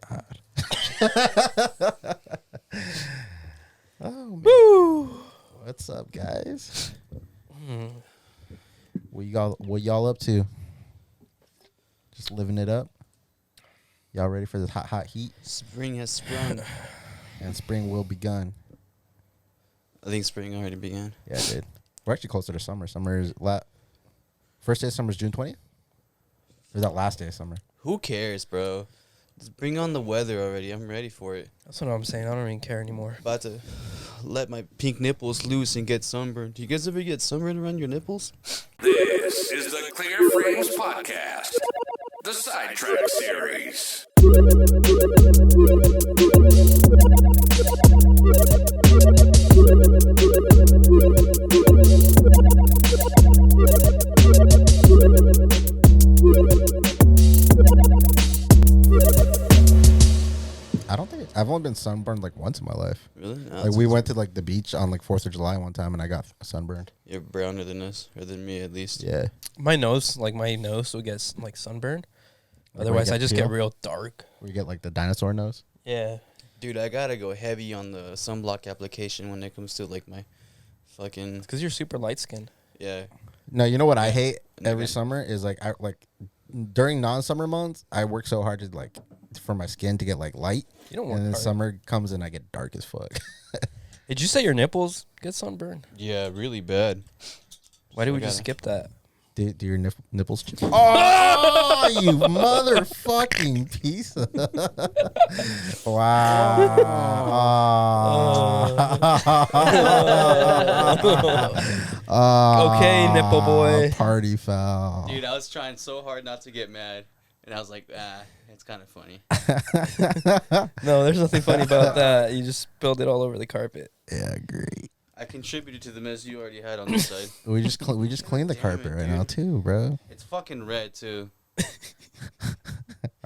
God. Oh, man. Woo! What's up, guys? What y'all up to? Just living it up? Y'all ready for this hot heat? Spring has sprung. And spring will begun. I think spring already began. Yeah, it did. We're actually closer to summer. Summer is first day of summer is June 20th? Or is that last day of summer? Who cares, bro? Just bring on the weather already. I'm ready for it. That's what I'm saying. I don't even care anymore. About to let my pink nipples loose and get sunburned. Do you guys ever get sunburned around your nipples? This is the Clear Frames Podcast, the Sidetrack Series. I don't think I've only been sunburned like once in my life. Really? No, Like we went to like the beach on like 4th of July one time and I got sunburned. You're browner than us, or than me at least. Yeah. My nose will get like sunburned. Like Otherwise, where you I get just peel? get real dark. Where you get like the dinosaur nose. Yeah. Dude, I gotta go heavy on the sunblock application when it comes to like my fucking Because you're super light skinned. yeah. No, you know what I hate every Okay. summer is like during non-summer months I work so hard to like for my skin to get like light. You don't work And then hard. summer comes and I get dark as fuck. Did you say your nipples get sunburned? Yeah, really bad. Why did So we I just gotta- skip that? Do your nipples? Oh, you motherfucking piece of... Wow. Okay, nipple boy. Party foul. Dude, I was trying so hard not to get mad, and I was like, it's kind of funny. No, there's nothing funny about that. You just spilled it all over the carpet. Yeah, great. I contributed to the mess you already had on this side. We just cleaned the Damn carpet it, right dude. now too, bro. It's fucking red too. I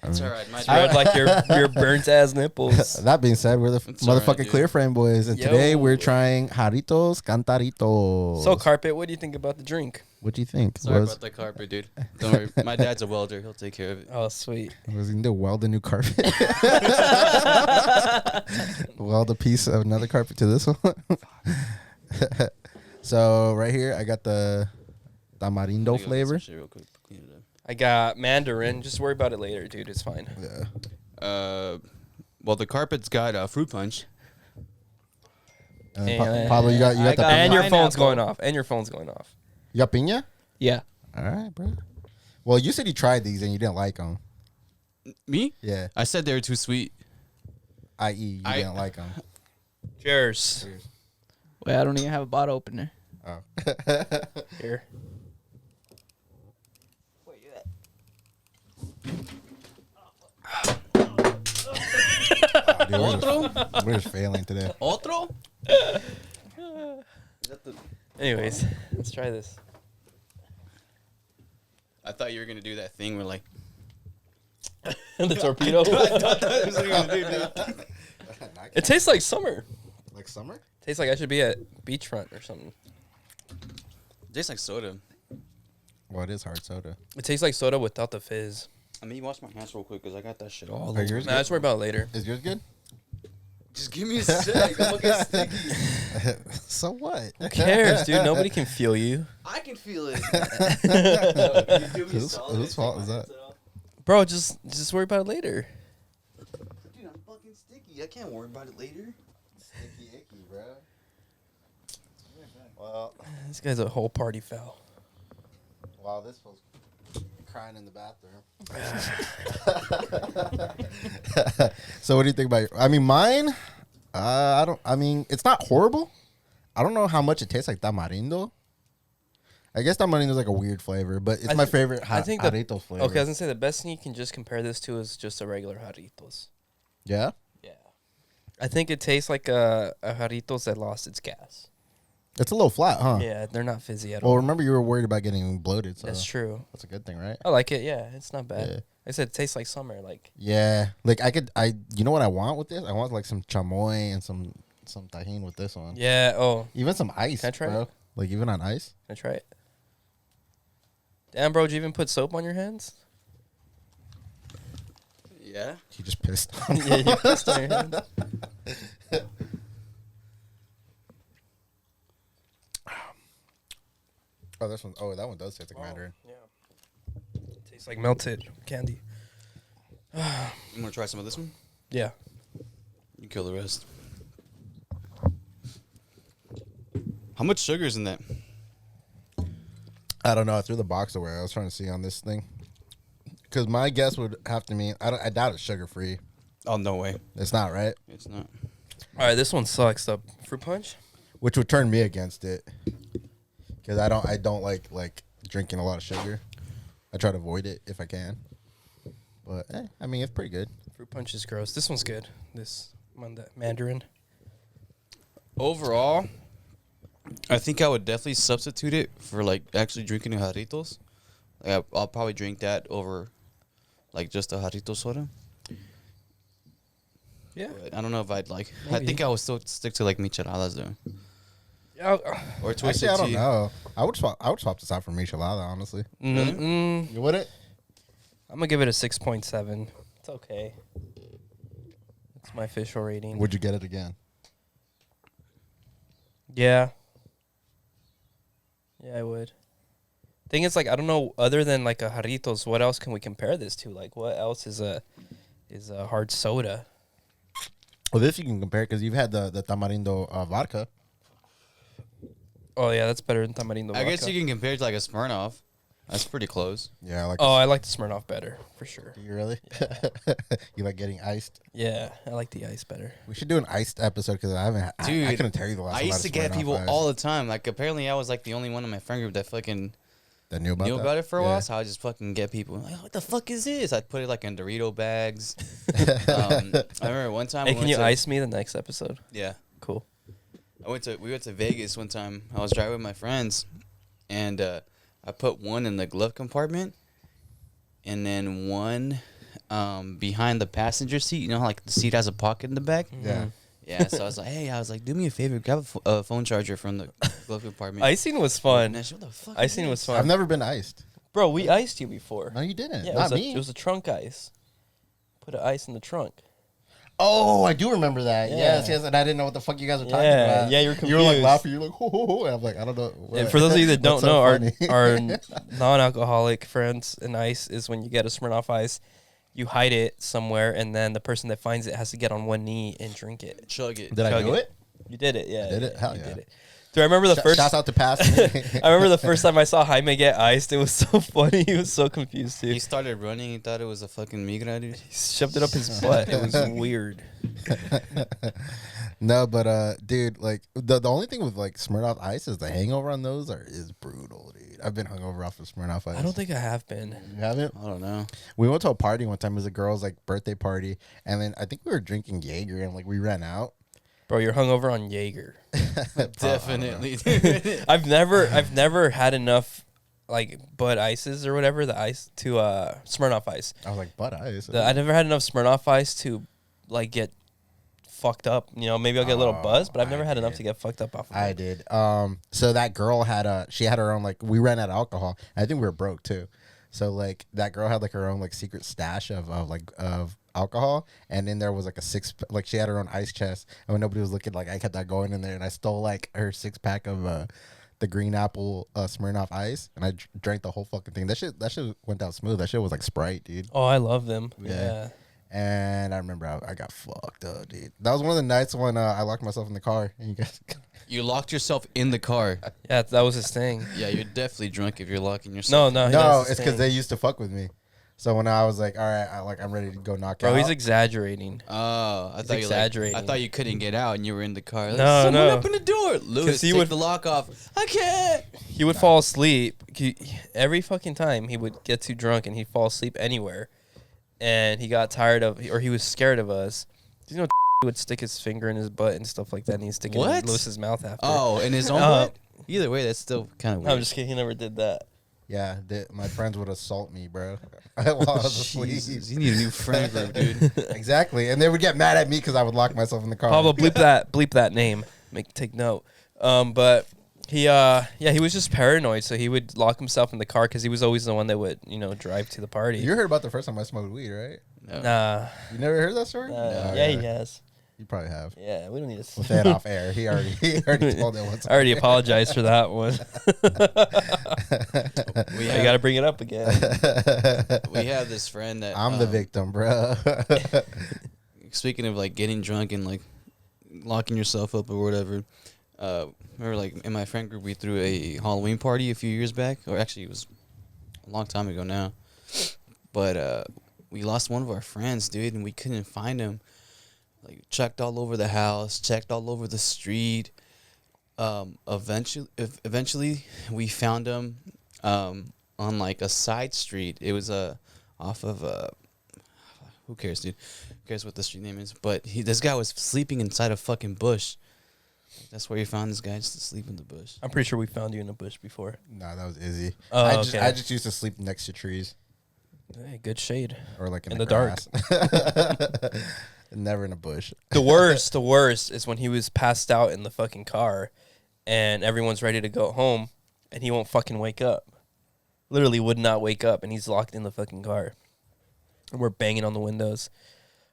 It's mean, alright. My Red like your burnt ass nipples. That being said, we're the It's alright, motherfucking dude. Clear Frame Boys, and Yo. today we're trying Jarritos Cantaritos. So, carpet, what do you think about the drink? What do you think? Sorry Was about the carpet, dude. Don't worry. My dad's a welder. He'll take care of it. Oh, sweet. he going to weld a new carpet? Weld a piece of another carpet to this one. So right here, I got the tamarindo Let me go get flavor. some shit real quick. Clean it up. I got mandarin. Just worry about it later, dude. It's fine. Yeah. Well, the carpet's got fruit punch. And And Pablo, you got I the got- piña? And your Pineapple. phone's going off. And your phone's going off. You got piña? Yeah. All right, bro. Well, you said you tried these and you didn't like them. Me? Yeah. I said they were too sweet. I.e., you I- didn't like them. Cheers. Wait, I don't even have a bottle opener. Oh. Here. Dude, we're just failing today. Otro? Anyways, let's try this. I thought you were gonna do that thing where like. The torpedo. It tastes like summer. Like summer? Tastes like I should be at beachfront or something. Tastes like soda. Well, it is hard soda. It tastes like soda without the fizz. I mean, wash my hands real quick because I got that shit all Are over. yours Nah, let's worry about it later. Is yours good? Just give me a sec. I'm fucking sticky. So what? Who cares, dude? Nobody can feel you. I can feel it. Whose fault is that? Bro, just worry about it later. Dude, I'm fucking sticky. I can't worry about it later. Sticky icky, bro. Well, This guy's a whole party foul. wow, this was crying in the bathroom. So what do you think about I mean, mine, it's not horrible. I don't know how much it tastes like tamarindo. I guess tamarindo is like a weird flavor, but it's my favorite Jarritos flavor. Okay, I was gonna say the best thing you can just compare this to is just a regular Jarritos. Yeah? Yeah. I think it tastes like a Jarritos that lost its gas. It's a little flat, huh? Yeah, they're not fizzy at Well, all. remember you were worried about getting bloated, so That's true. that's a good thing, right? I like it. Yeah, it's not bad. Yeah. I said it tastes like summer. Like Yeah, like you know what I want with this? I want like some chamoy and some tajin with this one. yeah. Oh, Even some ice, Can I try bro. it? Like even on ice. can I try it? Damn, bro, did you even put soap on your hands? Yeah. You just pissed on Yeah, you pissed on your hand. Oh, this one. Oh, that one does taste like Mandarin. Yeah. Tastes like melted candy. You want to try some of this one? Yeah. You kill the rest. How much sugar is in that? I don't know. I threw the box away. I was trying to see on this thing. Because my guess would have to mean, I doubt it's sugar free. Oh, no way. It's not, right? It's not. All right, this one sucks. The fruit punch. Which would turn me against it. Because I don't like drinking a lot of sugar. I try to avoid it if I can. But, I mean, it's pretty good. Fruit punch is gross. This one's good. Mandarin. Overall, I think I would definitely substitute it for, like, actually drinking a Jarritos. Like, I'll probably drink that over, like, just a Jarritos soda. Yeah. But I don't know if I'd, like... I Maybe. think I would still stick to, like, micheladas, though. Yeah. Or twisted Actually, I tea. don't know. I would swap this out for michelada, honestly. Mm-mm. You would it? I'm gonna give it a 6.7. It's okay. It's my official rating. Would you get it again? Yeah. Yeah, I would. Thing is, like, I don't know. Other than like a Jarritos, what else can we compare this to? Like, what else is a hard soda? Well, this you can compare because you've had the tamarindo vodka. Oh yeah, that's better than tamarindo. I guess vodka. you can compare it to, like, a Smirnoff. That's pretty close. Yeah, I like. Oh, I like the Smirnoff better for sure. Do you really? You like getting iced? Yeah, I like the ice better. We should do an iced episode because I haven't. Dude, I couldn't tell you the last I time used to had get Smirnoff people Ice. all the time. Like, apparently I was, like, the only one in my friend group that fucking that knew about it for a Yeah. while. So I would just fucking get people. Like, what the fuck is this? I'd put it, like, in Dorito bags. I remember one time. Hey, we can you went to- ice me the next episode? Yeah. Cool. We went to Vegas one time. I was driving with my friends, and I put one in the glove compartment, and then one behind the passenger seat. You know how, like, the seat has a pocket in the back? Yeah. Yeah, so I was like, hey, do me a favor, grab a phone charger from the glove compartment. Icing was fun. And I said, what the fuck Icing is was this? fun. I've never been iced. Bro, we iced you before. No, you didn't. Yeah, Not it was me. it was a trunk ice. Put an ice in the trunk. Oh, I do remember that. Yeah. Yes, and I didn't know what the fuck you guys were talking Yeah, about. yeah, you were You were like confused. laughing. You're like, ho, ho, ho. And I'm like, I don't know. And what. for those of you that don't What's so know, funny? our non-alcoholic friends and ice is when you get a Smirnoff Ice, you hide it somewhere, and then the person that finds it has to get on one knee and drink it. Chug it. Did I Chug do it. it? You did it, yeah. I did it? Hell you yeah. did it. Dude, I remember the first. Shouts out to Pass. I remember the first time I saw Jaime get iced. It was so funny. He was so confused too. He started running. He thought it was a fucking migra, dude. He shoved it up his butt. It was weird. No, but dude, like the only thing with like Smirnoff Ice is the hangover on those is brutal, dude. I've been hungover off of Smirnoff Ice. I don't think I have been. You haven't. I don't know. We went to a party one time. It was a girl's like birthday party, and then I think we were drinking Jaeger, and like we ran out. Bro, you're hungover on Jaeger. Definitely. I've never had enough like Bud Ices or whatever, the ice to Smirnoff Ice. I was like, Bud Ice. I never had enough Smirnoff Ice to like get fucked up. You know, maybe I'll get a little buzz, but I've never had enough to get fucked up off of it. I did. So that girl had she had her own, like, we ran out of alcohol. I think we were broke too. So like that girl had like her own like secret stash of alcohol, and in there was like like she had her own ice chest, and when nobody was looking, like I kept that going in there, and I stole like her 6-pack of the green apple Smirnoff Ice, and I drank the whole fucking thing. That shit went down smooth. That shit was like Sprite, dude. Oh, I love them. Yeah. Yeah. And I remember I got fucked up, dude. That was one of the nights when I locked myself in the car, and you guys. You locked yourself in the car. Yeah, that was his thing. Yeah, you're definitely drunk if you're locking yourself. No, No, that's his it's because thing. they used to fuck with me. So when I was like, all right, I'm ready to go knock Bro, out. he's exaggerating. Oh, I He's thought exaggerating. I thought you couldn't get out and you were in the car. Like, No, someone no. open the door. Lewis, he take would- the lock off. I can't. He would fall asleep. Every fucking time he would get too drunk and he'd fall asleep anywhere. And he got tired of, or he was scared of us. You know, he would stick his finger in his butt and stuff like that, and he'd stick it in What? Lewis's mouth after. Oh, in his own Uh, butt? Either way, that's still kind of weird. I'm just kidding. He never did that. Yeah, my friends would assault me, bro. While I was asleep. Jesus, you need a new friend group, dude. Exactly, and they would get mad at me because I would lock myself in the car. Pablo, bleep that name. Take note. But he was just paranoid, so he would lock himself in the car because he was always the one that would, drive to the party. You heard about the first time I smoked weed, right? No. Nah. You never heard that story? Yeah, he has. You probably have. Yeah, we don't need to. We'll say it off air. He already told it once. I already apologized for that one. We I got to bring it up again. We have this friend that I'm the victim, bro. Speaking of like getting drunk and like locking yourself up or whatever, remember like in my friend group we threw a Halloween party a few years back, or actually it was a long time ago now. But we lost one of our friends, dude, and we couldn't find him. Like checked all over the house, checked all over the street. Eventually, we found him on like a side street. It was off of who cares, dude? Who cares what the street name is? But this guy was sleeping inside a fucking bush. That's where you found this guy, just asleep in the bush. I'm pretty sure we found you in a bush before. Nah, that was Izzy. Oh, I okay. just used to sleep next to trees Hey, good shade. or like in the dark. grass. Never in a bush. The worst is when he was passed out in the fucking car and everyone's ready to go home and he won't fucking wake up. Literally would not wake up and he's locked in the fucking car. And we're banging on the windows.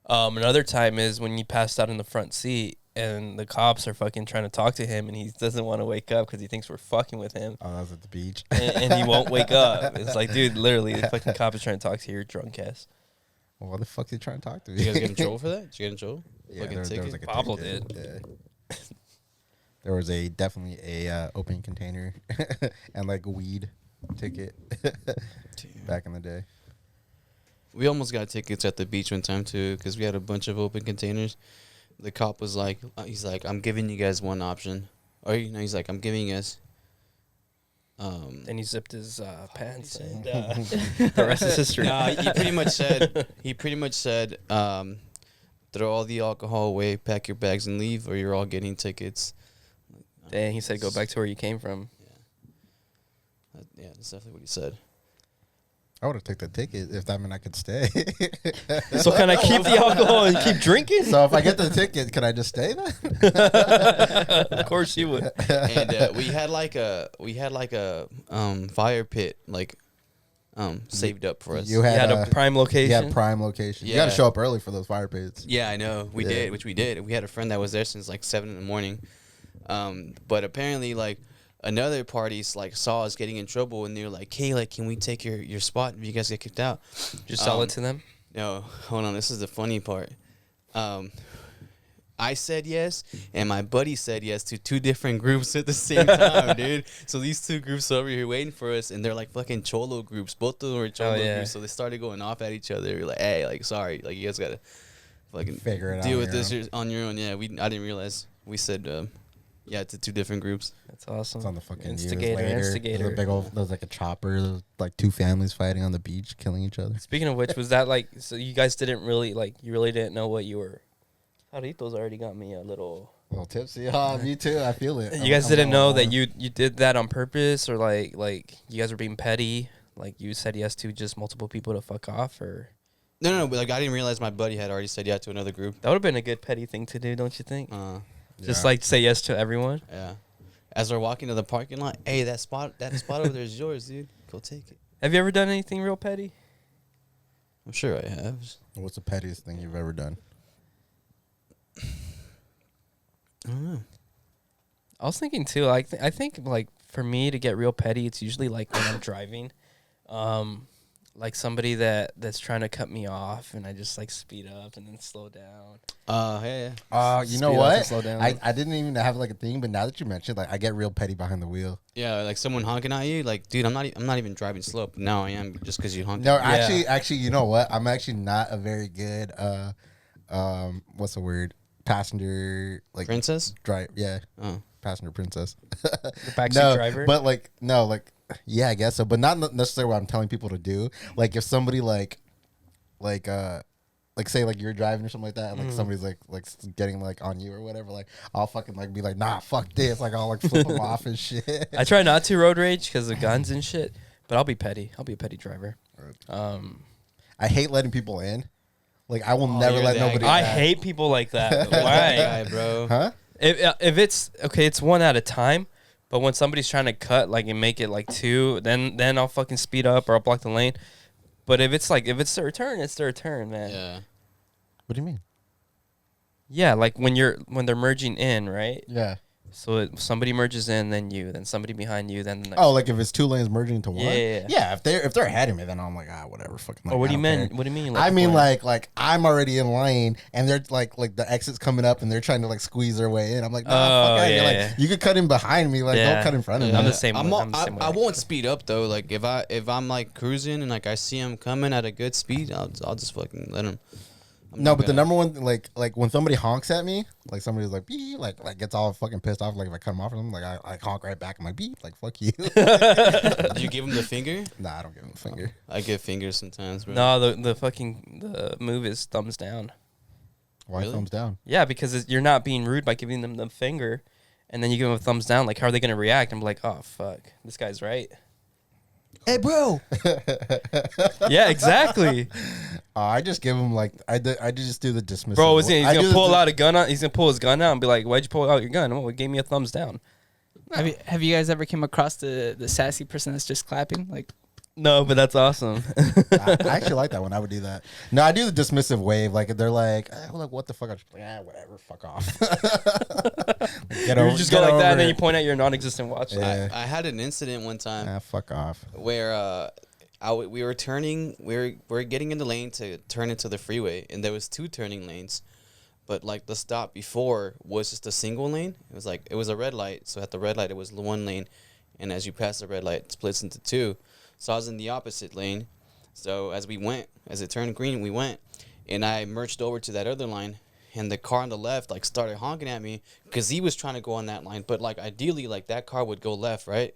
Another time is when he passed out in the front seat and the cops are fucking trying to talk to him and he doesn't want to wake up because he thinks we're fucking with him. Oh, that was at the beach. And he won't wake up. It's like, dude, literally, the fucking cop is trying to talk to your drunk ass. Well, what the fuck are you trying to talk to me? Did you guys get in trouble for that? Did you get in trouble? Yeah, Fucking there was ticket? like a Pablo ticket. did. Yeah. There was definitely a open container and like weed ticket back in the day. We almost got tickets at the beach one time too, because we had a bunch of open containers. The cop was like, he's like, I'm giving you guys one option, or he's like, I'm giving us. Then he zipped his pants and the rest is history. Nah, he pretty much said, throw all the alcohol away, pack your bags and leave, or you're all getting tickets. Dang, he said go back to where you came from. Yeah, that's definitely what he said. I would have took the ticket if that meant I could stay. So can I keep the alcohol and keep drinking? So if I get the ticket, can I just stay then? Of course you would. And we had like a fire pit saved up for us. You You had, had a prime location. You had prime location. You got to Yeah. show up early for those fire pits. Yeah, I know. We Yeah. did, which we did. We had a friend that was there since like 7 a.m. But apparently like another party like saw us getting in trouble and they were like, hey, like, can we take your spot if you guys get kicked out? Just sell it to them. No, hold on. This is the funny part. I said yes, and my buddy said yes to two different groups at the same time, dude. So these two groups are over here waiting for us, and they're like fucking cholo groups. Both of them were cholo groups, so they started going off at each other. We're like, hey, like, sorry, like, you guys gotta fucking Figure it out deal on with your this on your own. Yeah, I didn't realize we said yeah to two different groups. That's awesome. It's on the fucking Instigator, years later. instigator. There's a big old, there's like a chopper. There's like two families fighting on the beach, killing each other. Speaking of which, was that like, so you guys didn't really, like, you really didn't know what you were. Jarritos already got me a little. A little tipsy. Oh, me too. I feel it. You guys didn't know that you did that on purpose, or like you guys were being petty? Like you said yes to just multiple people to fuck off, or No, but like I didn't realize my buddy had already said yeah to another group. that would have been a good petty thing to do, don't you think? Just Yeah. like say yes to everyone. Yeah. As we're walking to the parking lot, hey, that spot over there is yours, dude. Go take it. Have you ever done anything real petty? I'm sure I have. What's the pettiest thing you've ever done? I don't know. I was thinking too. Like I think like for me to get real petty, it's usually like when I'm driving, like somebody that's trying to cut me off, and I just like speed up and then slow down. Yeah. You know Speed up and what? slow down. I didn't even have like a thing, but now that you mentioned, like I get real petty behind the wheel. Yeah, like someone honking at you, like, dude, I'm not even driving slow, but now I am just because you honked. No, at me. actually, you know what? I'm actually not a very good what's the word? Passenger like Princess? drive. Yeah, Oh. passenger princess. The backseat driver. But like yeah, I guess so, but not necessarily what I'm telling people to do. Like if somebody like say like you're driving or something like that, and like somebody's like getting like on you or whatever, like I'll fucking like be like, nah, fuck this, like I'll like flip them off and shit. I try not to road rage because of guns and shit, but I'll be petty. I'll be a petty driver. I hate letting people in. Like I will never you're let that nobody. guy. I in. hate people like that. Why, Why? bro? Huh? If it's okay, it's one at a time. But when somebody's trying to cut like and make it like two, then I'll fucking speed up or I'll block the lane. But if it's their turn, it's their turn, man. Yeah. What do you mean? Yeah, like when they're merging in, right? Yeah. So somebody merges in, then you, then somebody behind you, then the next. Oh, like if it's two lanes merging into one. Yeah. Yeah. If they're ahead of me, then I'm like, whatever, fucking. Like, Or what do I you don't mean? care. What do you mean? I mean, like I'm already in lane, and they're like the exit's coming up, and they're trying to like squeeze their way in. I'm like, nah, fuck out of here. yeah. Like you could cut in behind me, like don't cut in front of me. I'm the same way. I won't speed up though. Like if I'm like cruising and like I see him coming at a good speed, I'll just fucking let him. No, but the number one, like when somebody honks at me, like somebody's like, beep, like gets all fucking pissed off. Like if I cut them off or something, like I honk right back. I'm like, beep, like fuck you. Do you give him the finger? Nah, I don't give him a finger. I give fingers sometimes, bro. No, the move is thumbs down. Why Really? thumbs down? Yeah, because you're not being rude by giving them the finger, and then you give them a thumbs down. Like, how are they gonna react? I'm like, oh fuck, this guy's right. Hey, bro. Yeah, exactly. I just give him like I just do the dismissive. Bro, he's I gonna do the pull out a gun out. He's gonna pull his gun out and be like, "Why'd you pull out your gun?" Oh, it gave me a thumbs down. Have you guys ever came across the sassy person that's just clapping? Like, No, but that's awesome. I actually like that one. I would do that. No, I do the dismissive wave. Like they're like, what the fuck? I'm just like, whatever. Fuck off. You just go like that, and then you point at your non-existent watch. Yeah. I had an incident one time Fuck off. where we were turning, we were getting in the lane to turn into the freeway, and there was 2 turning lanes, but like the stop before was just a single lane. It was a red light, so at the red light it was 1 lane, and as you pass the red light, it splits into 2. So I was in the opposite lane. So as it turned green, we went, and I merged over to that other line, and the car on the left like started honking at me because he was trying to go on that line, but like ideally like that car would go left, right?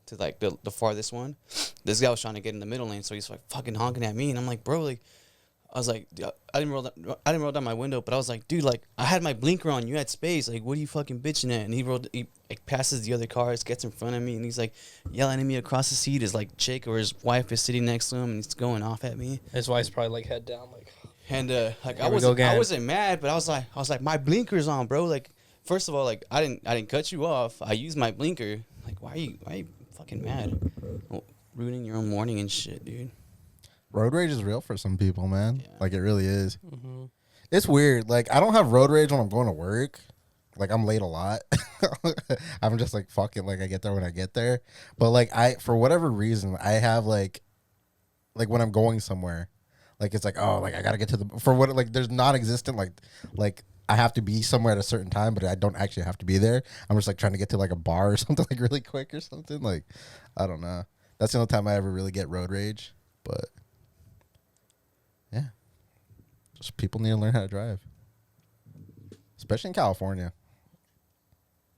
To like the farthest one. This guy was trying to get in the middle lane, so he's like fucking honking at me, and I'm like, bro, like, I was like, I didn't roll down my window, but I was like, dude, like, I had my blinker on, you had space, like, what are you fucking bitching at? And he like passes the other cars, gets in front of me, and he's like yelling at me across the seat. His like chick or his wife is sitting next to him, and he's going off at me. His wife's probably like head down, like. And like I Here we go again. wasn't mad, but I was like, my blinker's on, bro. Like, first of all, like I didn't cut you off. I used my blinker. Like, why are you fucking mad? Ruining your own morning and shit, dude. Road rage is real for some people, man. Yeah. Like it really is. Mm-hmm. It's weird. Like I don't have road rage when I'm going to work. Like I'm late a lot. I'm just like fuck it. Like I get there when I get there. But like for whatever reason I have like when I'm going somewhere, like it's like like I gotta get to there's non-existent like I have to be somewhere at a certain time, but I don't actually have to be there. I'm just like trying to get to like a bar or something like really quick or something. Like I don't know. That's the only time I ever really get road rage. But yeah, just people need to learn how to drive, especially in California.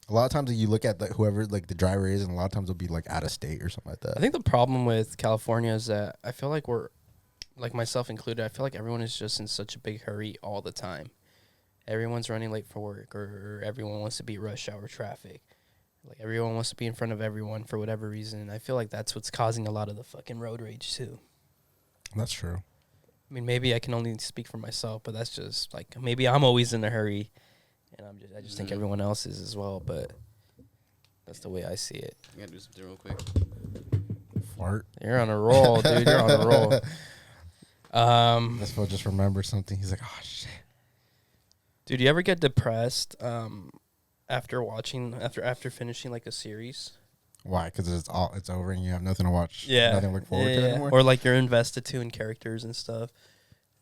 A lot of times you look at whoever like the driver is, and a lot of times they'll be like out of state or something like that. I think the problem with California is that I feel like we're, like myself included, I feel like everyone is just in such a big hurry all the time. Everyone's running late for work, or everyone wants to beat rush hour traffic. Like everyone wants to be in front of everyone for whatever reason. I feel like that's what's causing a lot of the fucking road rage too. That's true. I mean, maybe I can only speak for myself, but that's just like maybe I'm always in a hurry, and I just think everyone else is as well. But that's the way I see it. I gotta do something real quick. Fart. You're on a roll, dude. You're on a roll. This fool just remembered something. He's like, oh shit. Dude, you ever get depressed after finishing like a series? Why? Because it's over and you have nothing to watch. Yeah, nothing to look forward to anymore. Or like you're invested too in characters and stuff.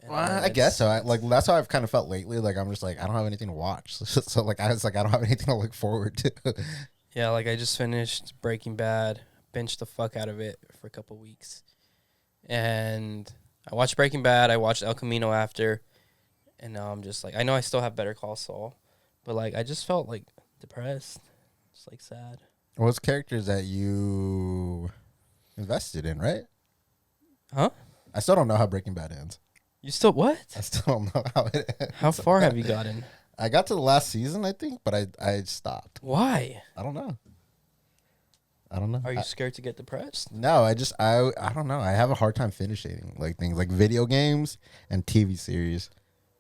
And Well, I guess so. That's how I've kind of felt lately. Like I'm just like I don't have anything to watch. So like I don't have anything to look forward to. Yeah, like I just finished Breaking Bad, binged the fuck out of it for a couple weeks, and I watched Breaking Bad. I watched El Camino after, and now I'm just like I know I still have Better Call Saul, but like I just felt like depressed, just like sad. What's characters that you invested in, right? Huh? I still don't know how Breaking Bad ends. You still what? I still don't know how it ends. How far have you gotten? I got to the last season, I think, but I stopped. Why? I don't know. Are you scared to get depressed? No, I don't know. I have a hard time finishing like things like video games and TV series.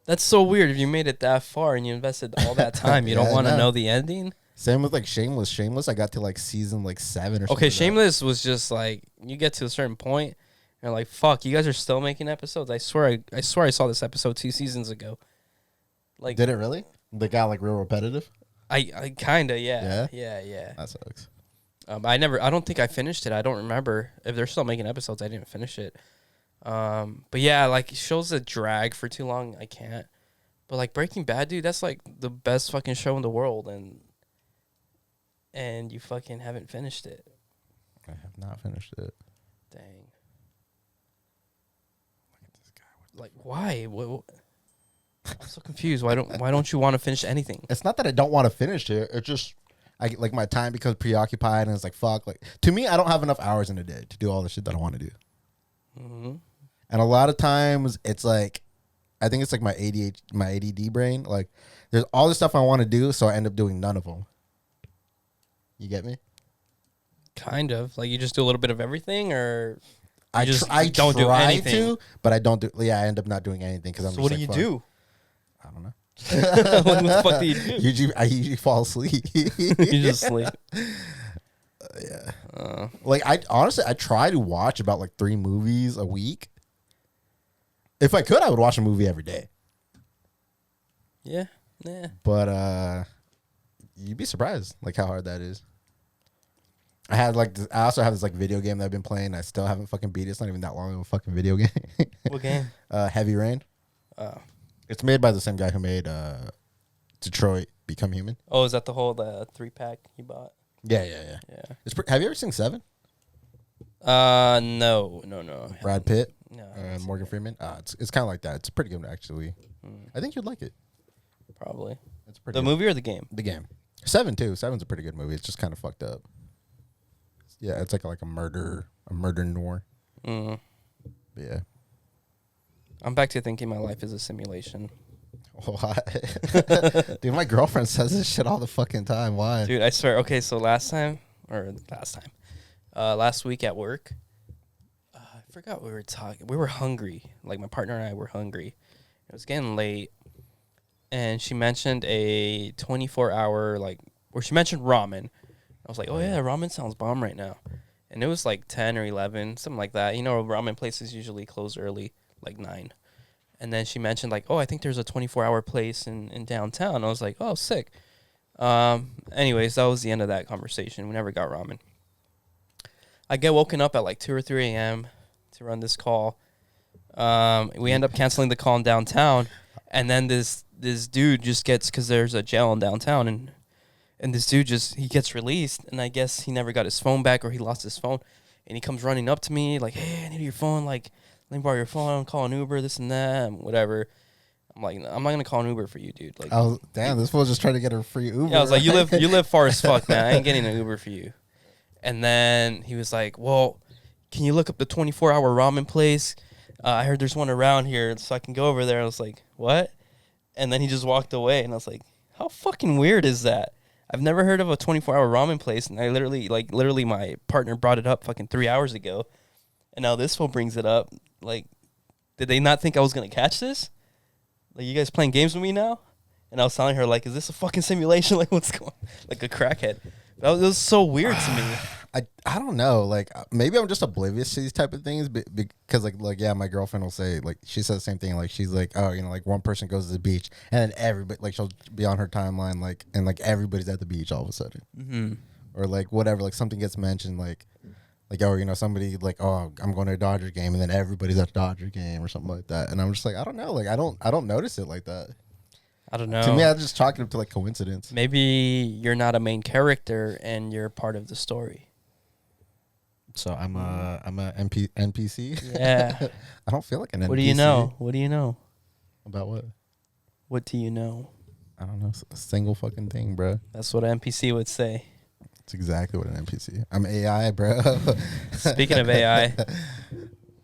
That's so weird. If you made it that far and you invested all that time, you don't Yeah, want to no. know the ending? Same with like Shameless. Shameless, I got to like season like 7 or something. Okay, like that. Shameless was just like, you get to a certain point, You're like, fuck, you guys are still making episodes? I swear I saw this episode 2 seasons ago. Like, Did it really? They got like real repetitive. I kinda, yeah. That sucks. I don't think I finished it. I don't remember if they're still making episodes. I didn't finish it. But yeah, like shows that drag for too long, I can't. But like Breaking Bad, dude, that's like the best fucking show in the world, and you fucking haven't finished it. I have not finished it. Dang. Look at this guy. Like, why? What? I'm so confused. Why don't you want to finish anything? It's not that I don't want to finish it. It's just like my time becomes preoccupied, and it's like fuck. Like to me, I don't have enough hours in a day to do all the shit that I want to do. Mm-hmm. And a lot of times, it's like, I think it's like my ADD brain. Like, there's all this stuff I want to do, so I end up doing none of them. You get me? Kind of. Like you just do a little bit of everything, or I don't do anything. to, but I don't do. Yeah, I end up not doing anything because I'm. So just what do like, you fuck. do? I don't know. What the fuck do you do? I usually fall asleep. You just sleep. Yeah. Like I honestly, I try to watch about like 3 movies a week. If I could, I would watch a movie every day. Yeah. Nah. But you'd be surprised like how hard that is. I also have this like video game that I've been playing. I still haven't fucking beat it. It's not even that long of a fucking video game. What game? Heavy Rain. It's made by the same guy who made Detroit Become Human. Oh, is that the whole 3-pack you bought? Yeah. Yeah. Have you ever seen Seven? No. Brad Pitt, No. Morgan Freeman. It's kind of like that. It's pretty good actually. I think you'd like it. Probably. It's pretty. The good. movie or the game? The game. 7 too. 7's a pretty good movie. It's just kind of fucked up. Yeah, it's like a murder noir. Mm. But yeah. I'm back to thinking my life is a simulation. Why? Dude, my girlfriend says this shit all the fucking time. Why? Dude, I swear. Okay, so last week at work, I forgot we were talking. We were hungry. Like my partner and I were hungry. It was getting late, and she mentioned a 24-hour where she mentioned ramen. I was like, oh yeah, ramen sounds bomb right now. And it was like 10 or 11, something like that. You know, ramen places usually close early, like 9. And then she mentioned like, oh, I think there's a 24-hour place in downtown. I was like, oh, sick. Anyways, that was the end of that conversation. We never got ramen. I get woken up at like 2 or 3 a.m. to run this call. We end up canceling the call in downtown. And then this dude just gets, because there's a jail in downtown, and this dude he gets released. And I guess he never got his phone back, or he lost his phone. And he comes running up to me like, hey, I need your phone. Like, let me borrow your phone, call an Uber, this and that, whatever. I'm like, I'm not gonna call an Uber for you, dude. Like, damn, this fool just trying to get a free Uber. Yeah, I was like, you live far as fuck, man. I ain't getting an Uber for you. And then he was like, well, can you look up the 24-hour ramen place? I heard there's one around here, so I can go over there. I was like, what? And then he just walked away, and I was like, how fucking weird is that? I've never heard of a 24-hour ramen place, and I literally, my partner brought it up fucking 3 hours ago, and now this fool brings it up. Like, did they not think I was gonna catch this? Like, you guys playing games with me now? And I was telling her, like, is this a fucking simulation? Like, what's going on? Like a crackhead. That was so weird to me. I don't know. Like, maybe I'm just oblivious to these type of things, because yeah, my girlfriend will say, like, she says the same thing. Like, she's like, oh, you know, like one person goes to the beach, and then everybody, like, she'll be on her timeline, like, and like everybody's at the beach all of a sudden, or like whatever, like something gets mentioned, like, oh, you know, somebody like, oh, I'm going to a Dodger game, and then everybody's at a Dodger game or something like that, and I'm just like, I don't know, like, I don't notice it like that. I don't know. To me, I just chalk it up to like coincidence. Maybe you're not a main character and you're part of the story. So I'm a NPC. Yeah. I don't feel like an NPC. What do you know? What do you know? About what? What do you know? I don't know. A single fucking thing, bro. That's what an NPC would say. That's exactly what an NPC. I'm AI, bro. Speaking of AI,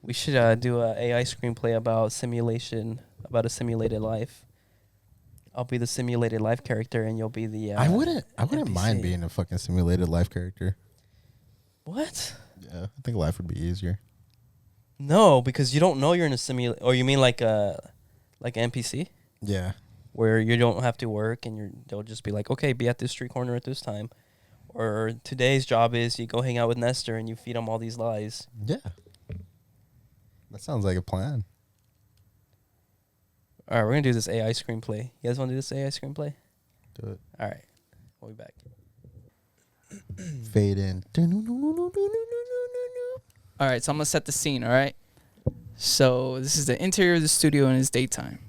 we should do a AI screenplay about a simulated life. I'll be the simulated life character, and you'll be the. I wouldn't NPC. mind being a fucking simulated life character. What? Yeah, I think life would be easier. No, because you don't know you're in a simulate. Or you mean like an NPC? Yeah. Where you don't have to work, and they'll just be like, okay, be at this street corner at this time. Or today's job is you go hang out with Nestor and you feed him all these lies. Yeah. That sounds like a plan. All right, we're gonna do this AI screenplay. You guys want to do this AI screenplay? Do it. All right, we'll be back. Fade in. All right, so I'm gonna set the scene. All right. So this is the interior of the studio in his daytime.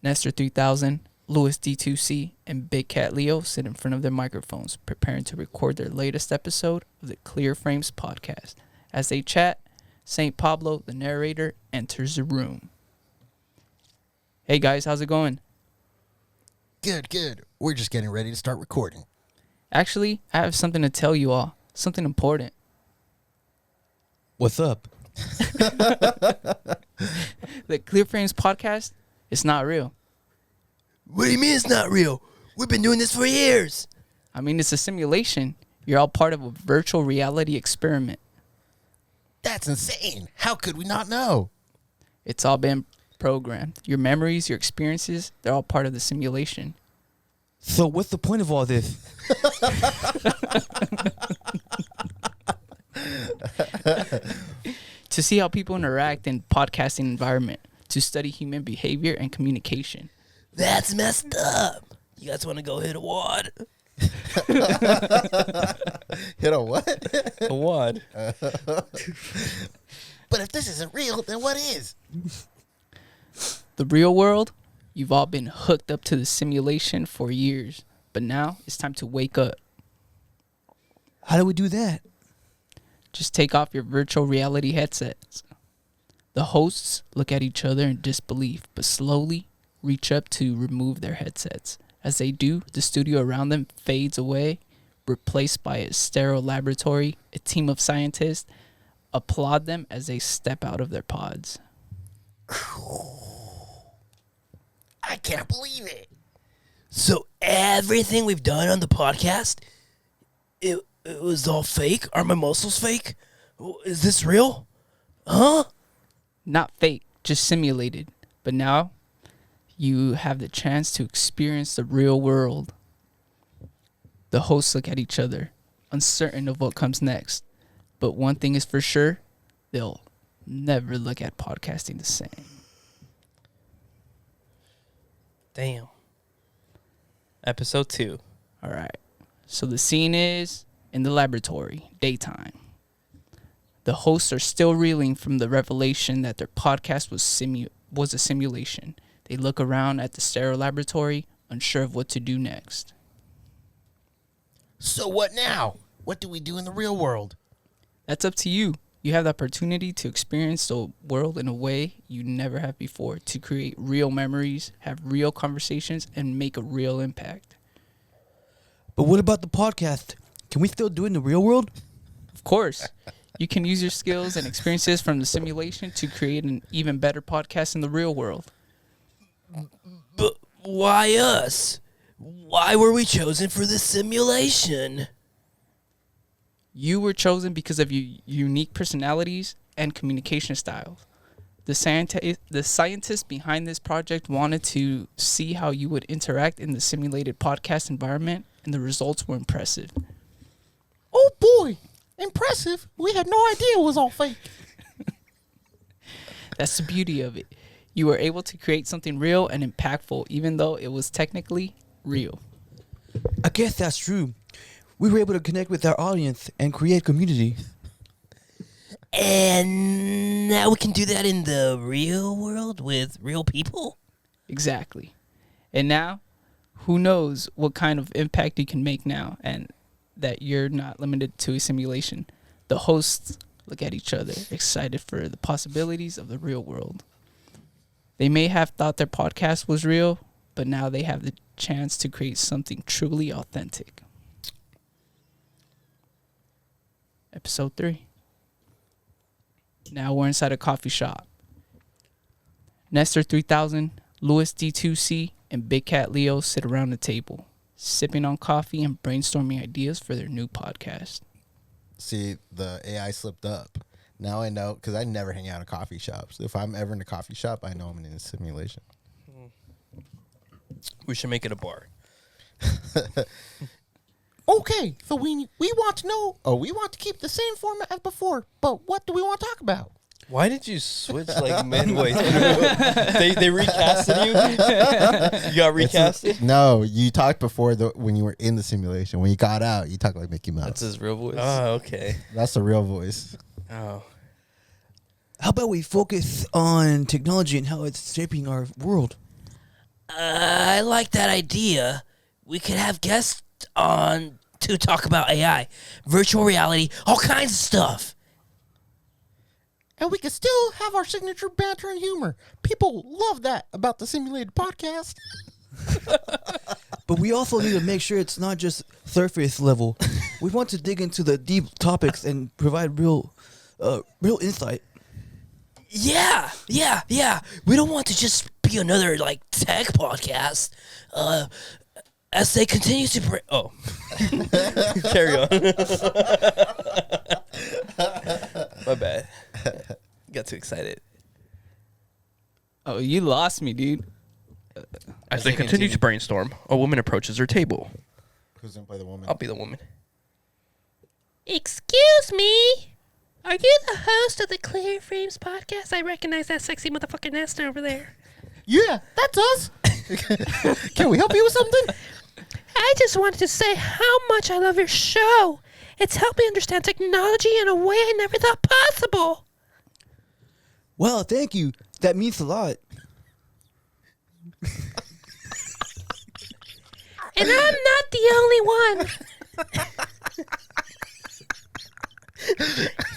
Nestor 3000, Louis D2C, and Big Cat Leo sit in front of their microphones, preparing to record their latest episode of the Clear Frames podcast. As they chat, St. Pablo, the narrator, enters the room. Hey guys, how's it going? Good, good. We're just getting ready to start recording. Actually, I have something to tell you all. Something important. What's up? The Clear Frames podcast, it's not real. What do you mean it's not real? We've been doing this for years. I mean, it's a simulation. You're all part of a virtual reality experiment. That's insane. How could we not know? It's all been programmed. Your memories, your experiences, they're all part of the simulation. So what's the point of all this? To see how people interact in podcasting environment, to study human behavior and communication. That's messed up. You guys want to go hit a wad? Hit a what? A wad. But if this isn't real, then what is? The real world, you've all been hooked up to the simulation for years, but now it's time to wake up. How do we do that? Just take off your virtual reality headsets. The hosts look at each other in disbelief, but slowly reach up to remove their headsets. As they do, the studio around them fades away, replaced by a sterile laboratory. A team of scientists applaud them as they step out of their pods. I can't believe it. So everything we've done on the podcast, it was all fake? Are my muscles fake? Is this real? Huh? Not fake, just simulated. But now you have the chance to experience the real world. The hosts look at each other, uncertain of what comes next. But one thing is for sure, they'll never look at podcasting the same. Damn. Episode 2. All right. So the scene is in the laboratory, daytime. The hosts are still reeling from the revelation that their podcast was a simulation. They look around at the sterile laboratory, unsure of what to do next. So what now? What do we do in the real world? That's up to you. You have the opportunity to experience the world in a way you never have before, to create real memories, have real conversations, and make a real impact. But what about the podcast? Can we still do it in the real world? Of course, you can use your skills and experiences from the simulation to create an even better podcast in the real world. But why us? Why were we chosen for this simulation? You were chosen because of your unique personalities and communication styles. The scientists behind this project wanted to see how you would interact in the simulated podcast environment, and the results were impressive. Oh boy, impressive. We had no idea it was all fake. That's the beauty of it. You were able to create something real and impactful, even though it was technically real. I guess that's true. We were able to connect with our audience and create community. And now we can do that in the real world with real people? Exactly. And now, who knows what kind of impact you can make now, and that you're not limited to a simulation. The hosts look at each other, excited for the possibilities of the real world. They may have thought their podcast was real, but now they have the chance to create something truly authentic. Episode 3. Now we're inside a coffee shop. Nestor 3000, Louis D2C, and Big Cat Leo sit around the table, sipping on coffee and brainstorming ideas for their new podcast. See, the AI slipped up. Now I know, because I never hang out in coffee shops. If I'm ever in a coffee shop, I know I'm in a simulation. We should make it a bar. Okay, so we want to know, we want to keep the same format as before, but what do we want to talk about? Why did you switch like midway through? They recasted you? You got recasted? No, you talked before when you were in the simulation. When you got out, you talk like Mickey Mouse. That's his real voice. Oh, okay. That's the real voice. Oh. How about we focus on technology and how it's shaping our world? I like that idea. We could have guests on to talk about AI, virtual reality, all kinds of stuff. And we can still have our signature banter and humor. People love that about the simulated podcast. But we also need to make sure it's not just surface level. We want to dig into the deep topics and provide real insight. Yeah. We don't want to just be another like tech podcast. As they continue to Carry on. My bad. Got too excited. Oh, you lost me, dude. As they continue to brainstorm, a woman approaches her table. Who's going to play the woman? I'll be the woman. Excuse me. Are you the host of the Clear Frames podcast? I recognize that sexy motherfucking Nestor over there. Yeah, that's us. Can we help you with something? I just wanted to say how much I love your show. It's helped me understand technology in a way I never thought possible. Well, thank you. That means a lot. And I'm not the only one.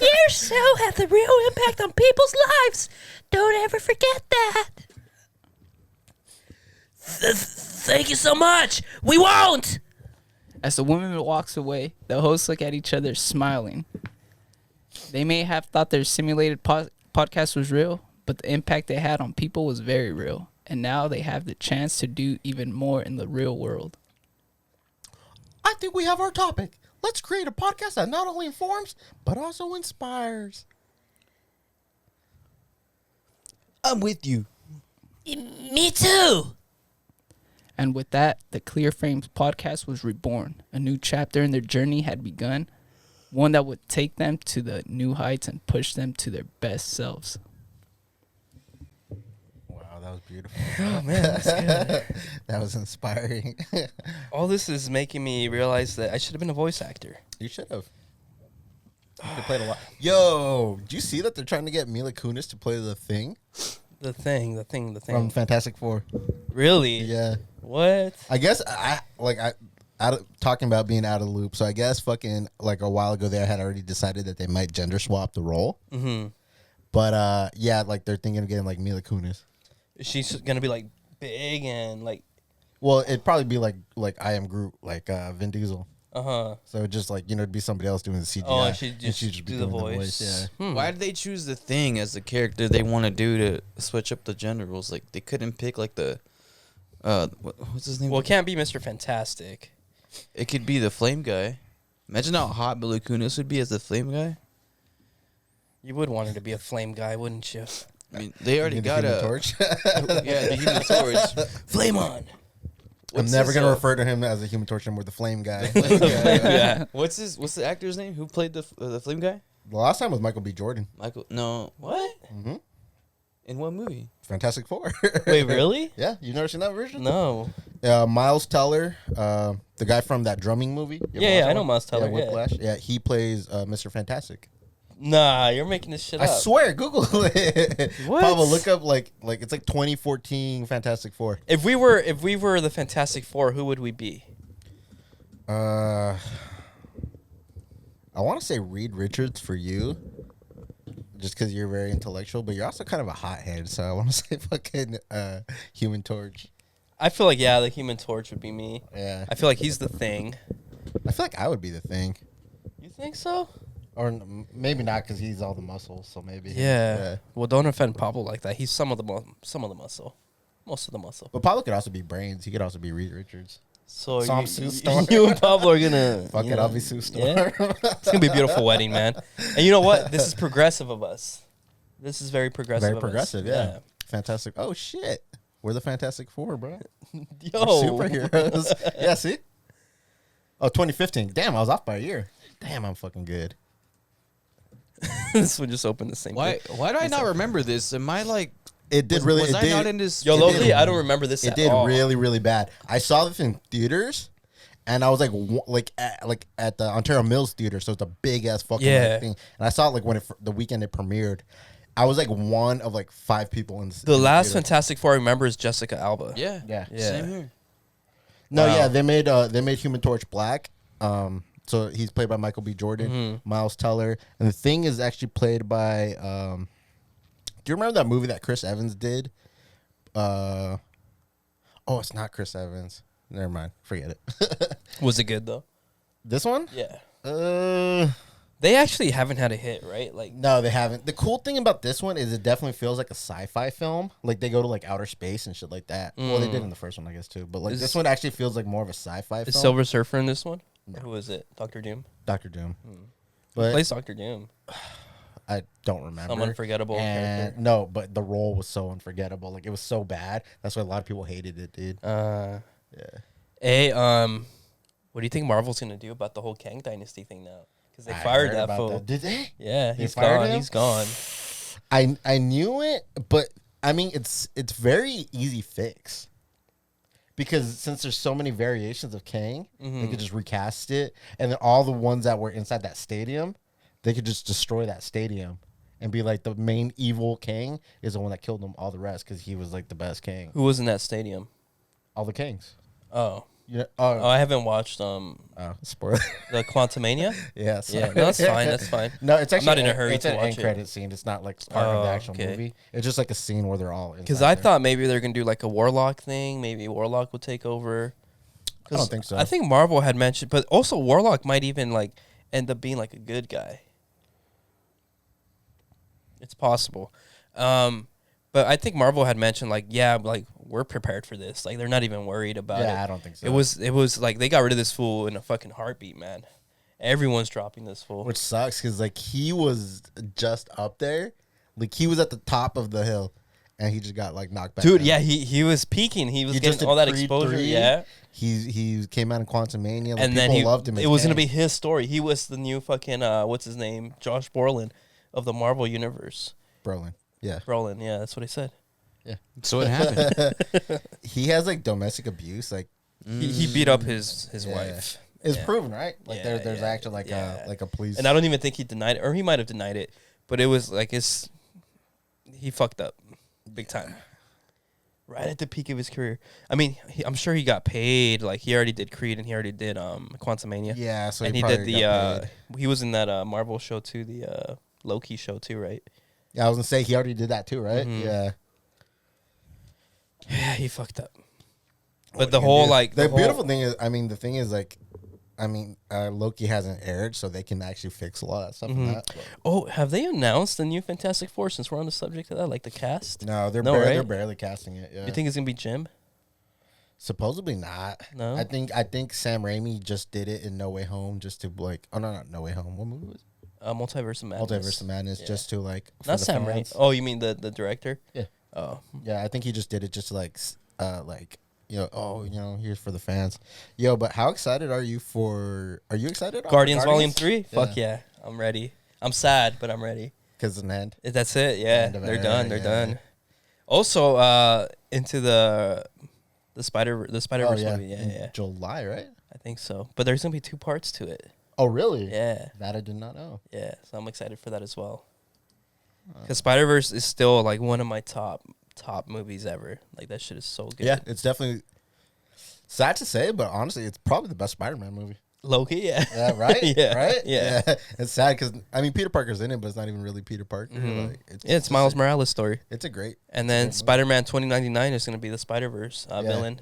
Your show has a real impact on people's lives. Don't ever forget that. Thank you so much. We won't. As the woman walks away, the hosts look at each other smiling. They may have thought their simulated podcast was real, but the impact they had on people was very real. And now they have the chance to do even more in the real world. I think we have our topic. Let's create a podcast that not only informs, but also inspires. I'm with you. Me too. And with that, the Clear Frames podcast was reborn. A new chapter in their journey had begun, one that would take them to the new heights and push them to their best selves. Wow, that was beautiful. Oh, man, that's good. That was inspiring. All this is making me realize that I should have been a voice actor. You should have. You played a lot. Yo, do you see that they're trying to get Mila Kunis to play the Thing The thing. from Fantastic Four? Really? Yeah. What? I guess talking about being out of the loop. So I guess fucking like a while ago they had already decided that they might gender swap the role. Mm-hmm. But yeah, like they're thinking of getting like Mila Kunis. Is she going to be like big and like... Well, it'd probably be like I Am Groot, like Vin Diesel. Uh-huh. So it'd just like, it'd be somebody else doing the CGI. Oh, and she'd and just be do the doing voice. Yeah. Why did they choose the Thing as the character they want to do to switch up the gender roles? Like, they couldn't pick, like, the... what's his name? Well, it can't be Mr. Fantastic. It could be the Flame Guy. Imagine how hot Mila Kunis would be as the Flame Guy. You would want her to be a flame guy, wouldn't you? I mean, they already got Human a... Torch. Yeah, the Human Torch. Flame on. I'm never gonna refer to him as a Human Torch anymore. The Flame Guy. Yeah. What's the actor's name? Who played the Flame Guy? The last time was Michael B. Jordan. Michael? No. What? Mm-hmm. In what movie? Fantastic Four. Wait, really? Yeah, you've never seen that version? No. Miles Teller, the guy from that drumming movie. You ever watch Yeah, that I know one? Miles Teller, Yeah, yeah. Whiplash. Yeah, he plays Mr. Fantastic. Nah, you're making this shit I up. swear, Google it. What? Pablo, look up like it's like 2014 Fantastic Four. If we were the Fantastic Four, who would we be? I want to say Reed Richards for you, just because you're very intellectual, but you're also kind of a hothead. So I want to say fucking Human Torch. I feel like the Human Torch would be me. Yeah, I feel like he's the Thing. I feel like I would be the Thing, You think so? or maybe not because he's all the muscles. So maybe Yeah. Well, don't offend Pablo like that. He's some of the muscle, most of the muscle. But Pablo could also be Brains. He could also be Reed Richards. So I'm Sue Storm. you and Pablo are gonna Fuck it, I'll be Sue Storm. Yeah. It's gonna be a beautiful wedding, man. And you know what? This is progressive of us. This is very progressive. Very of progressive, us. yeah. Fantastic. Oh shit, we're the Fantastic Four, bro. Yo, We're superheroes. Yeah, see. Oh, 2015. Damn, I was off by a year. Damn, I'm fucking good. This one just opened the same Why thing. do I not remember this? Am I like It did really. was it I did, not in this? Yo, It Loki, did. I don't remember this It at did all. really, really bad. I saw this in theaters, and I was like at the Ontario Mills Theater, so it's a big ass fucking Yeah. thing. And I saw it like when the weekend it premiered. I was like one of like 5 people in The last theater. Fantastic Four I remember is Jessica Alba. Yeah. Yeah. Same here. No, Wow. yeah, they made Human Torch black. So he's played by Michael B. Jordan, Miles Teller, and the Thing is actually played by. Do you remember that movie that Chris Evans did? Oh, it's not Chris Evans. Never mind, forget it. Was it good though? This one? Yeah. Uh, They actually haven't had a hit, right? Like, no, they haven't. The cool thing about this one is it definitely feels like a sci-fi film. Like they go to like outer space and shit like that. Well, they did in the first one, I guess too. But like Is- this one actually feels like more of a sci-fi is film. Silver Surfer in this one? Or who is it? Doctor Doom? Doctor Doom. Who But plays Doctor Doom? I don't remember. Some unforgettable character. No, but the role was so unforgettable. Like it was so bad. That's why a lot of people hated it, dude. Yeah. Yeah. What do you think Marvel's gonna do about the whole Kang Dynasty thing now? Because they I fired heard that about fool. that. Did they? Yeah, They he's fired gone. him? He's gone. I knew it, but I mean it's very easy fix. Because since there's so many variations of Kang, they could just recast it, and then all the ones that were inside that stadium, they could just destroy that stadium and be like the main evil Kang is the one that killed them. All the rest because he was like the best Kang. Who was in that stadium? All the Kangs. Oh, You know, oh, I haven't watched spoiler. the Quantumania. Yeah, Yeah, no, that's fine. That's fine. No, it's I'm actually not in a hurry It's to an watch end it. credit scene. It's not like part of the Oh, actual okay. movie. It's just like a scene where they're all. Because inside I there. thought maybe they're gonna do like a Warlock thing. Maybe Warlock would take over. I don't think so. I think Marvel had mentioned, but also Warlock might even like end up being like a good guy. It's possible. But I think Marvel had mentioned like, yeah, like we're prepared for this. Like they're not even worried about it. Yeah, I don't think so. It was like they got rid of this fool in a fucking heartbeat, man. Everyone's dropping this fool. Which sucks because like he was just up there, like he was at the top of the hill, and he just got like knocked back. Dude, down. yeah, he was peaking. He was He just getting did all that Creed exposure. 3. Yeah. He came out in Quantumania. Like, And then people he loved him. it was gonna be his story. He was the new fucking what's his name? Josh Brolin of the Marvel universe. Brolin. Yeah, Brolin, yeah, that's what I said. So it happened. he has like domestic abuse. Like He beat up his yeah. wife. It's Yeah. proven, right? Like Yeah, there's yeah, actually like yeah. a police. And I don't even think he denied it, or he might have denied it, but it was like he fucked up big time. Right at the peak of his career. I mean, I'm sure he got paid. Like he already did Creed and he already did Quantumania. Yeah, so and he he did probably the got paid. he was in that Marvel show too, the Loki show too, right? Yeah, I was gonna say he already did that too, right? Mhm. Yeah. Yeah, he fucked up. What But the you gonna whole do? like the whole- beautiful thing is, I mean, the thing is like, Loki hasn't aired, so they can actually fix a lot of that stuff. In that. But Oh, have they announced the new Fantastic Four since we're on the subject of that? Like the cast? no, they're No, they're right? barely casting it. Yeah. You think it's gonna be Jim? Supposedly not. No? I think Sam Raimi just did it in No Way Home just to like. Oh no, not No Way Home. What movie was it? Multiverse of Madness. Multiverse of Madness, Yeah. just to like. for Not the Sam Raimi. fans. Oh, you mean the director? Yeah. Oh, Yeah, I think he just did it just to like here's for the fans. Yo, but how excited are you for? Are you excited? Guardians Volume 3? Fuck yeah, I'm ready. I'm sad, but I'm ready. Because in the end. That's it. Yeah, End of they're an done. era, They're yeah. done. Also, into the Spider-Verse movie. Yeah, in yeah. July, right? I think so. But there's gonna be 2 parts to it. Oh, really? Yeah. That I did not know. Yeah, so I'm excited for that as well. Because Spider-Verse is still like one of my top movies ever. Like that shit is so good. Yeah, it's definitely sad to say, but honestly, it's probably the best Spider-Man movie. Loki, yeah. Yeah, right? Yeah, Right? yeah. It's sad because, I mean, Peter Parker's in it, but it's not even really Peter Parker. Like, Yeah, it's Miles Morales' story. It's a great, And then Spider-Man 2099 is going to be the Spider-Verse villain.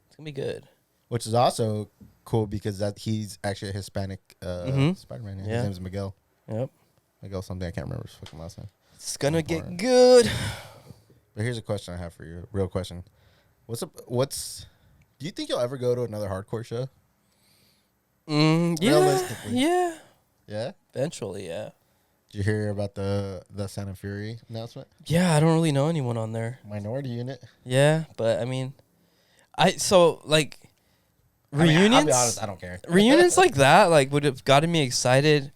It's going to be good. which is also cool because that he's actually a Hispanic Spider-Man. His Yeah. name's Miguel. Yep. Miguel something, I can't remember his fucking last name. It's going to Important. get good. But here's a question I have for you, real question. Do you think you'll ever go to another hardcore show? Yeah. Realistically. Yeah. Yeah? Eventually, yeah. Did you hear about the Sound and Fury announcement? Yeah, I don't really know anyone on there. Minority Unit? Yeah, but I mean, I mean, reunions. I'll be honest, I don't care. Reunions like that, like, would have gotten me excited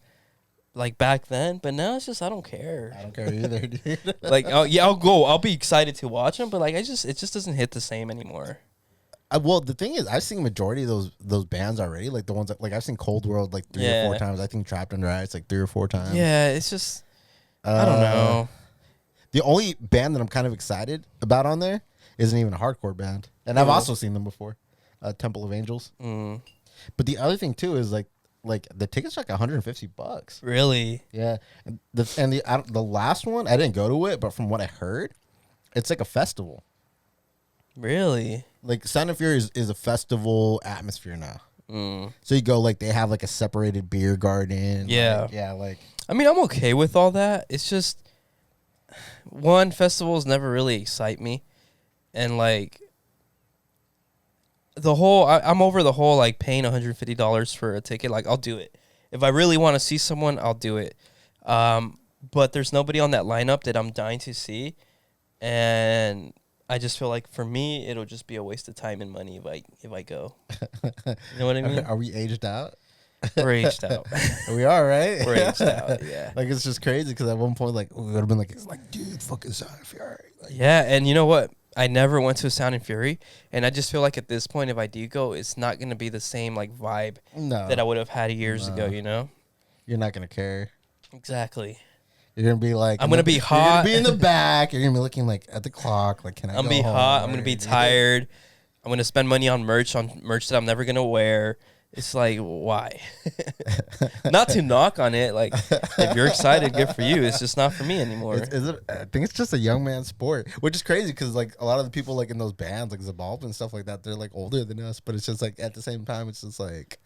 like back then, but now it's just I don't I care. don't care either, dude. Like, I'll go. I'll be excited to watch them, but like, it just doesn't hit the same anymore. Well, the thing is, I've seen majority of those bands already. Like the ones that, like I've seen Cold World like 3 or 4 times. I think Trapped Under Ice like 3 or 4 times. Yeah, it's just I don't know. The only band that I'm kind of excited about on there isn't even a hardcore band, and I've also seen them before, Temple of Angels. Mm. But the other thing too is like the tickets are like $150. Really? Yeah, and the last one I didn't go to it, but from what I heard, it's like a festival. Really? Like Sound and Fury is a festival atmosphere now. Mm. So you go like they have like a separated beer garden. Yeah. Like I mean, I'm okay with all that. It's just one, festivals never really excite me, and like the whole I'm over the whole like paying $150 for a ticket. Like I'll do it if I really want to see someone. I'll do it. But there's nobody on that lineup that I'm dying to see, and I just feel like for me it'll just be a waste of time and money if I go. You know what I mean? Are we aged out? We're aged out. We are, right? We're aged out. Yeah. Like it's just crazy because at one point, like we would have been like, it's like, dude, fucking Sound and Fury. Like, Yeah, and you know what? I never went to Sound and Fury, and I just feel like at this point, if I do go, it's not gonna be the same like vibe no, that I would have had years ago. You know? you're not gonna care. Exactly. You're gonna be like, I'm gonna be You're hot. gonna be in the back. You're gonna be looking like at the clock. Like, can I? I'm go gonna be home hot. I'm gonna be already? tired. I'm gonna spend money on merch that I'm never gonna wear. It's like, why? Not to knock on it. Like, if you're excited, good for you. It's just not for me anymore. I think it's just a young man sport, which is crazy because like a lot of the people like in those bands, like Zabalp and stuff like that, they're like older than us. But it's just like at the same time, it's just like.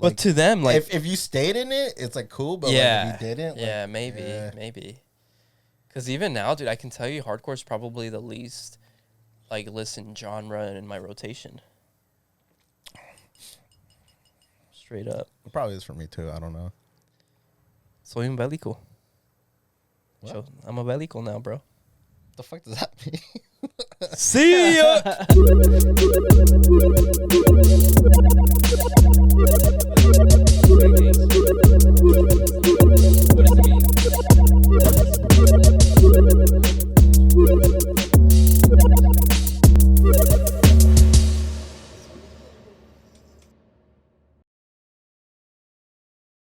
But to them, like, if you stayed in it, it's like cool. But yeah, like, if you didn't, yeah, like, maybe, yeah. maybe. Because even now, dude, I can tell you, hardcore is probably the least like listened genre in my rotation. Straight up. It probably is for me too. I don't know. Soy un bélico. What? So, I'm a bélico now, bro. What the fuck does that mean? See ya!